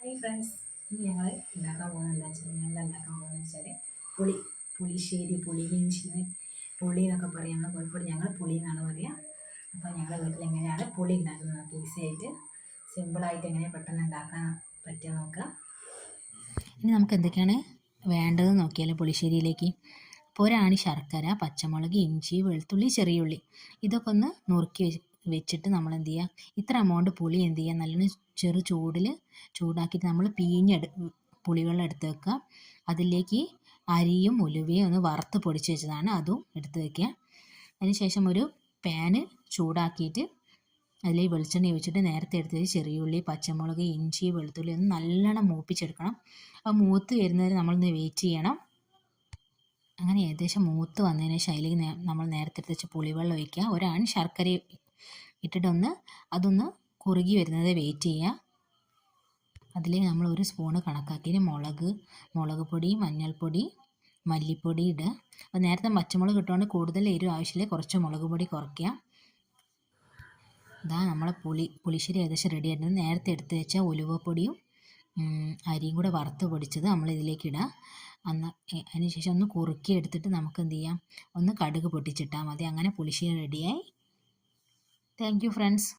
Hi friends, ഇന്ന് ഞങ്ങൾ ഉണ്ടാക്കാൻ പോകുന്നത് എന്താ വെച്ചാൽ ഉണ്ടാക്കാൻ പോകുന്നത് വെച്ചാൽ പുളിശ്ശേരി, പുളിയിഞ്ചി, പുളി എന്നൊക്കെ പറയുന്നത് കോഴിക്കോട് ഞങ്ങൾ പുളി എന്നാണ് പറയുക. അപ്പോൾ ഞങ്ങളുടെ വീട്ടിൽ എങ്ങനെയാണ് പുളി ഉണ്ടാക്കുന്നത് ഈസി ആയിട്ട് സിമ്പിളായിട്ട് എങ്ങനെ പെട്ടെന്ന് ഉണ്ടാക്കാൻ പറ്റുക നോക്കുക. ഇനി നമുക്ക് എന്തൊക്കെയാണ് വേണ്ടത് നോക്കിയാൽ പുളിശ്ശേരിയിലേക്ക് അപ്പോൾ ഒരാണി ശർക്കര, പച്ചമുളക്, ഇഞ്ചി, വെളുത്തുള്ളി, ചെറിയ ഉള്ളി ഇതൊക്കെ ഒന്ന് നുറുക്കി വെച്ചിട്ട് നമ്മൾ എന്ത് ചെയ്യുക, ഇത്ര എമൗണ്ട് പുളി എന്ത് ചെയ്യുക, നല്ലോണം ചെറു ചൂടാക്കിയിട്ട് നമ്മൾ പുളിവെള്ളം എടുത്ത് വെക്കുക. അതിലേക്ക് അരിയും ഉലുവയും ഒന്ന് വറുത്ത് പൊടിച്ച് വെച്ചതാണ്, അതും എടുത്ത് വെക്കുക. അതിനുശേഷം ഒരു പാന് ചൂടാക്കിയിട്ട് അതിലേക്ക് വെളിച്ചെണ്ണ ഒഴിച്ചിട്ട് നേരത്തെ എടുത്ത് വെച്ച് ചെറിയുള്ളി, പച്ചമുളക്, ഇഞ്ചി, വെളുത്തുള്ളി ഒന്ന് നല്ലോണം മൂപ്പിച്ചെടുക്കണം. അപ്പോൾ മൂത്ത് വരുന്നവരെ നമ്മളൊന്ന് വെയിറ്റ് ചെയ്യണം. അങ്ങനെ ഏകദേശം മൂത്ത് വന്നതിന് ശേഷം അതിലേക്ക് നമ്മൾ നേരത്തെ എടുത്ത് വെച്ച് പുളിവെള്ളം ഒഴിക്കുക. ഒരാണ് ശർക്കര ഇട്ടിട്ടൊന്ന് അതൊന്ന് കുറുകി വരുന്നത് വെയിറ്റ് ചെയ്യുക. അതിലേക്ക് നമ്മൾ ഒരു സ്പൂണ് കണക്കാക്കിയിട്ട് മുളക് പൊടി, മഞ്ഞൾപ്പൊടി, മല്ലിപ്പൊടി ഇടുക. അപ്പോൾ നേരത്തെ പച്ചമുളക് ഇട്ടുകൊണ്ട് കൂടുതൽ എരിവ് ആവശ്യമില്ല, കുറച്ച് മുളക് പൊടി കുറയ്ക്കുക. ഇതാ നമ്മളെ പുളിശ്ശേരി ഏകദേശം റെഡി ആയിട്ടുണ്ട്. നേരത്തെ എടുത്ത് വെച്ച ഉലുവപ്പൊടിയും അരിയും കൂടെ വറുത്ത് പൊടിച്ചത് നമ്മൾ ഇതിലേക്ക് ഇടുക. അതിന് ശേഷം ഒന്ന് കുറുക്കി എടുത്തിട്ട് നമുക്ക് എന്ത് ചെയ്യാം, ഒന്ന് കടുക് പൊട്ടിച്ചിട്ടാൽ മതി. അങ്ങനെ പുളിശ്ശേരി റെഡിയായി. Thank you friends.